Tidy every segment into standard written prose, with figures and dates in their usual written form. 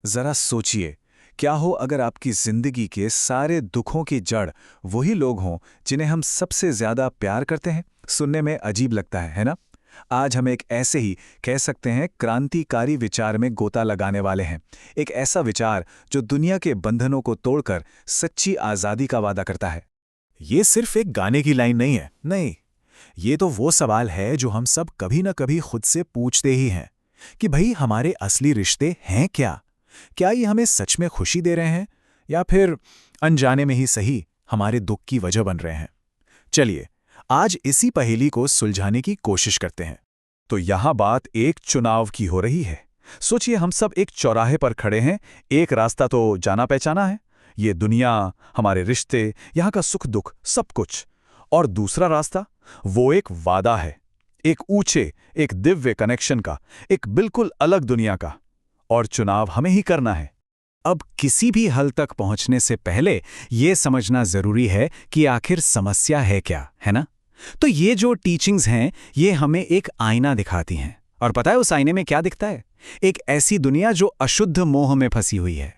जरा सोचिए, क्या हो अगर आपकी जिंदगी के सारे दुखों की जड़ वही लोग हों जिन्हें हम सबसे ज्यादा प्यार करते हैं। सुनने में अजीब लगता है ना? आज हम एक ऐसे ही, कह सकते हैं, क्रांतिकारी विचार में गोता लगाने वाले हैं। एक ऐसा विचार जो दुनिया के बंधनों को तोड़कर सच्ची आजादी का वादा करता है। ये सिर्फ एक गाने की लाइन नहीं है। नहीं। ये तो वो सवाल है जो हम सब कभी न कभी खुद से पूछते ही हैं कि भाई हमारे असली रिश्ते हैं क्या? क्या ये हमें सच में खुशी दे रहे हैं या फिर अनजाने में ही सही हमारे दुख की वजह बन रहे हैं? चलिए आज इसी पहेली को सुलझाने की कोशिश करते हैं। तो यहां बात एक चुनाव की हो रही है। सोचिए, हम सब एक चौराहे पर खड़े हैं। एक रास्ता तो जाना पहचाना है, ये दुनिया, हमारे रिश्ते, यहाँ का सुख दुख सब कुछ। और दूसरा रास्ता, वो एक वादा है, एक ऊंचे, एक दिव्य कनेक्शन का, एक बिल्कुल अलग दुनिया का। और चुनाव हमें ही करना है। अब किसी भी हल तक पहुंचने से पहले यह समझना जरूरी है कि आखिर समस्या है क्या, है ना? तो ये जो टीचिंग्स हैं, ये हमें एक आईना दिखाती हैं। और पता है उस आईने में क्या दिखता है? एक ऐसी दुनिया जो अशुद्ध मोह में फंसी हुई है।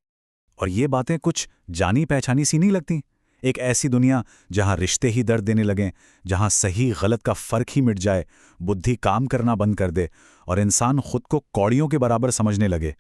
और ये बातें कुछ जानी पहचानी सी नहीं लगती। एक ऐसी दुनिया जहां रिश्ते ही दर्द देने लगें, जहां सही गलत का फर्क ही मिट जाए, बुद्धि काम करना बंद कर दे और इंसान खुद को कौड़ियों के बराबर समझने लगे।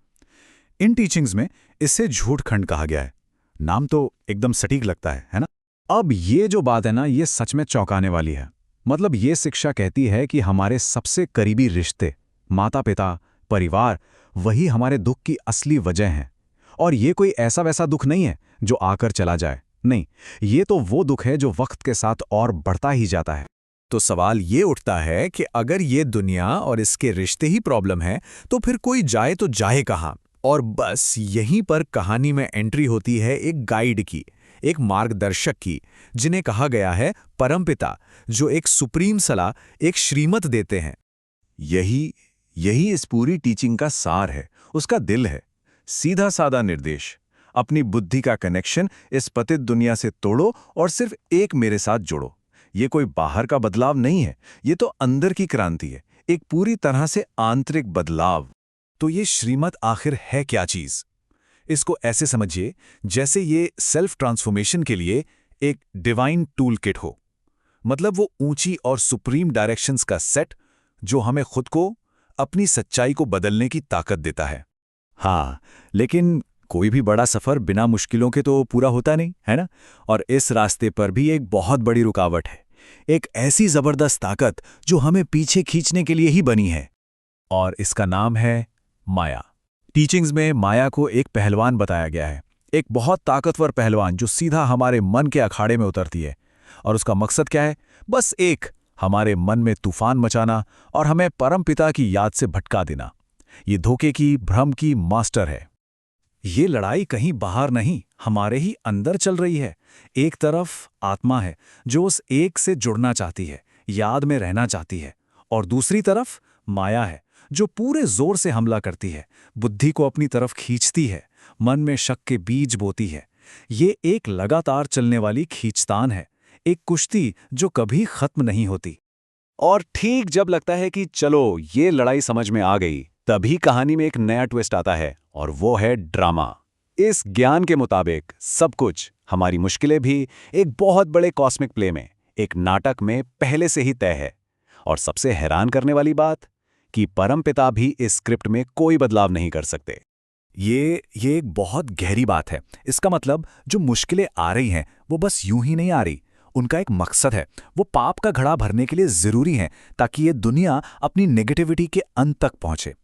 इन टीचिंग्स में इससे झूठ खंड कहा गया है। नाम तो एकदम सटीक लगता है ना? अब ये जो बात है ना, ये सच में चौंकाने वाली है। मतलब ये शिक्षा कहती है कि हमारे सबसे करीबी रिश्ते, माता पिता, परिवार, वही हमारे दुख की असली वजह हैं। और ये कोई ऐसा वैसा दुख नहीं है जो आकर चला जाए। नहीं, ये तो वो दुख है जो वक्त के साथ और बढ़ता ही जाता है। तो सवाल ये उठता है कि अगर ये दुनिया और इसके रिश्ते ही प्रॉब्लम है, तो फिर कोई जाए तो जाए कहाँ? और बस यहीं पर कहानी में एंट्री होती है एक गाइड की, एक मार्गदर्शक की, जिन्हें कहा गया है परमपिता, जो एक सुप्रीम सलाह, एक श्रीमत देते हैं। यही यही इस पूरी टीचिंग का सार है, उसका दिल है। सीधा साधा निर्देश, अपनी बुद्धि का कनेक्शन इस पतित दुनिया से तोड़ो और सिर्फ एक मेरे साथ जोड़ो। ये कोई बाहर का बदलाव नहीं है, ये तो अंदर की क्रांति है, एक पूरी तरह से आंतरिक बदलाव। तो ये श्रीमत आखिर है क्या चीज? इसको ऐसे समझिए जैसे ये सेल्फ ट्रांसफॉर्मेशन के लिए एक डिवाइन टूल किट हो। मतलब वो ऊंची और सुप्रीम डायरेक्शंस का सेट जो हमें खुद को, अपनी सच्चाई को बदलने की ताकत देता है। हाँ, लेकिन कोई भी बड़ा सफर बिना मुश्किलों के तो पूरा होता नहीं, है ना? और इस रास्ते पर भी एक बहुत बड़ी रुकावट है, एक ऐसी जबरदस्त ताकत जो हमें पीछे खींचने के लिए ही बनी है। और इसका नाम है माया। टीचिंग्स में माया को एक पहलवान बताया गया है, एक बहुत ताकतवर पहलवान जो सीधा हमारे मन के अखाड़े में उतरती है। और उसका मकसद क्या है? बस एक, हमारे मन में तूफान मचाना और हमें परमपिता की याद से भटका देना। ये धोखे की, भ्रम की मास्टर है। ये लड़ाई कहीं बाहर नहीं, हमारे ही अंदर चल रही है। एक तरफ आत्मा है जो उस एक से जुड़ना चाहती है, याद में रहना चाहती है। और दूसरी तरफ माया है जो पूरे जोर से हमला करती है, बुद्धि को अपनी तरफ खींचती है, मन में शक के बीज बोती है। ये एक लगातार चलने वाली खींचतान है, एक कुश्ती जो कभी खत्म नहीं होती। और ठीक जब लगता है कि चलो ये लड़ाई समझ में आ गई, तभी कहानी में एक नया ट्विस्ट आता है, और वो है ड्रामा। इस ज्ञान के मुताबिक सब कुछ, हमारी मुश्किलें भी, एक बहुत बड़े कॉस्मिक प्ले में, एक नाटक में पहले से ही तय है। और सबसे हैरान करने वाली बात कि परमपिता भी इस स्क्रिप्ट में कोई बदलाव नहीं कर सकते। ये एक बहुत गहरी बात है। इसका मतलब जो मुश्किलें आ रही हैं वो बस यूं ही नहीं आ रही, उनका एक मकसद है। वो पाप का घड़ा भरने के लिए जरूरी है, ताकि ये दुनिया अपनी नेगेटिविटी के अंत तक पहुंचे।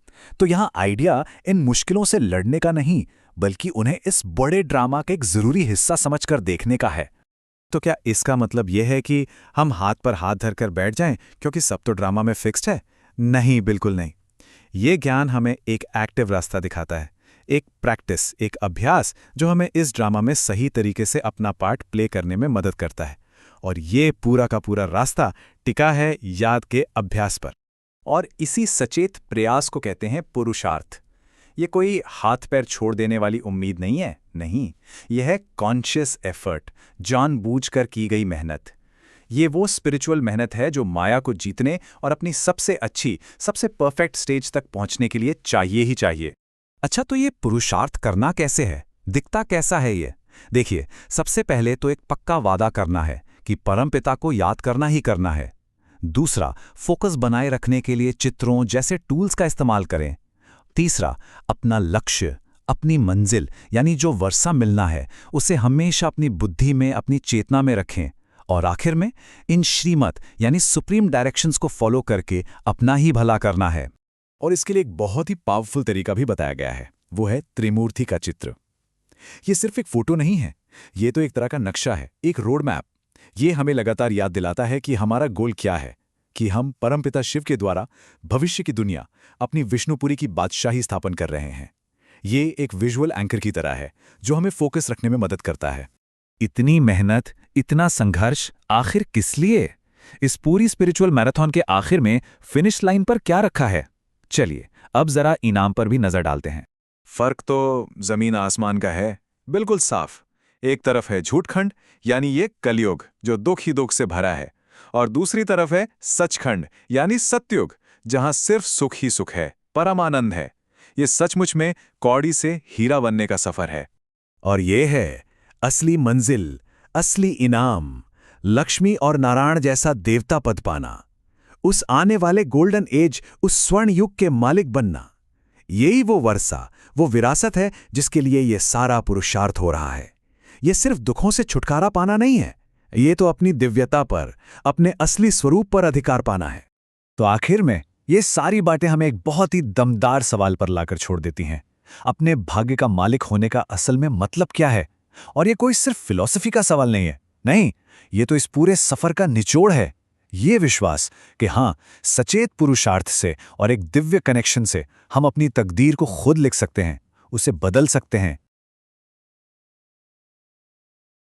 तो यहाँ आइडिया इन मुश्किलों से लड़ने का नहीं, बल्कि उन्हें इस बड़े ड्रामा का एक जरूरी हिस्सा समझकर देखने का है। तो क्या इसका मतलब यह है कि हम हाथ पर हाथ धरकर बैठ जाएं क्योंकि सब तो ड्रामा में फिक्स्ड है? नहीं, बिल्कुल नहीं। ये ज्ञान हमें एक एक्टिव रास्ता दिखाता है, एक प्रैक्टिस, एक अभ्यास जो हमें इस ड्रामा में सही तरीके से अपना पार्ट प्ले करने में मदद करता है। और ये पूरा का पूरा रास्ता टिका है याद के अभ्यास पर। और इसी सचेत प्रयास को कहते हैं पुरुषार्थ। ये कोई हाथ पैर छोड़ देने वाली उम्मीद नहीं है, नहीं, यह है कॉन्शियस एफर्ट, जानबूझकर की गई मेहनत। ये वो स्पिरिचुअल मेहनत है जो माया को जीतने और अपनी सबसे अच्छी, सबसे परफेक्ट स्टेज तक पहुंचने के लिए चाहिए ही चाहिए। अच्छा, तो ये पुरुषार्थ करना कैसे है, दिखता कैसा है ये? देखिए, सबसे पहले तो एक पक्का वादा करना है कि परमपिता को याद करना ही करना है। दूसरा, फोकस बनाए रखने के लिए चित्रों जैसे टूल्स का इस्तेमाल करें। तीसरा, अपना लक्ष्य, अपनी मंजिल यानी जो वर्षा मिलना है उसे हमेशा अपनी बुद्धि में, अपनी चेतना में रखें। और आखिर में इन श्रीमत यानी सुप्रीम डायरेक्शंस को फॉलो करके अपना ही भला करना है। और इसके लिए एक बहुत ही पावरफुल तरीका भी बताया गया है, वो है त्रिमूर्ति का चित्र। ये सिर्फ एक फोटो नहीं है, ये तो एक तरह का नक्शा है, एक रोड मैप। ये हमें लगातार याद दिलाता है कि हमारा गोल क्या है, कि हम परमपिता शिव के द्वारा भविष्य की दुनिया, अपनी विष्णुपुरी की बादशाही स्थापन कर रहे हैं। ये एक विजुअल एंकर की तरह है जो हमें फोकस रखने में मदद करता है। इतनी मेहनत, इतना संघर्ष, आखिर किस लिए? इस पूरी स्पिरिचुअल मैराथन के आखिर में फिनिश लाइन पर क्या रखा है? चलिए अब जरा इनाम पर भी नजर डालते हैं। फर्क तो जमीन आसमान का है, बिल्कुल साफ। एक तरफ है झूठखंड यानी ये कलयुग जो दुख ही दुख से भरा है, और दूसरी तरफ है सचखंड यानी सतयुग जहां सिर्फ सुख ही सुख है, परमानंद है। ये सचमुच में कौड़ी से हीरा बनने का सफर है। और ये है असली मंजिल, असली इनाम, लक्ष्मी और नारायण जैसा देवता पद पाना, उस आने वाले गोल्डन एज, उस स्वर्ण युग के मालिक बनना। यही वो वर्षा, वो विरासत है जिसके लिए ये सारा पुरुषार्थ हो रहा है। ये सिर्फ दुखों से छुटकारा पाना नहीं है, ये तो अपनी दिव्यता पर, अपने असली स्वरूप पर अधिकार पाना है। तो आखिर में ये सारी बातें हमें एक बहुत ही दमदार सवाल पर लाकर छोड़ देती हैं। अपने भाग्य का मालिक होने का असल में मतलब क्या है? और ये कोई सिर्फ फिलॉसफी का सवाल नहीं है, नहीं, ये तो इस पूरे सफर का निचोड़ है। ये विश्वास कि हाँ, सचेत पुरुषार्थ से और एक दिव्य कनेक्शन से हम अपनी तकदीर को खुद लिख सकते हैं, उसे बदल सकते हैं,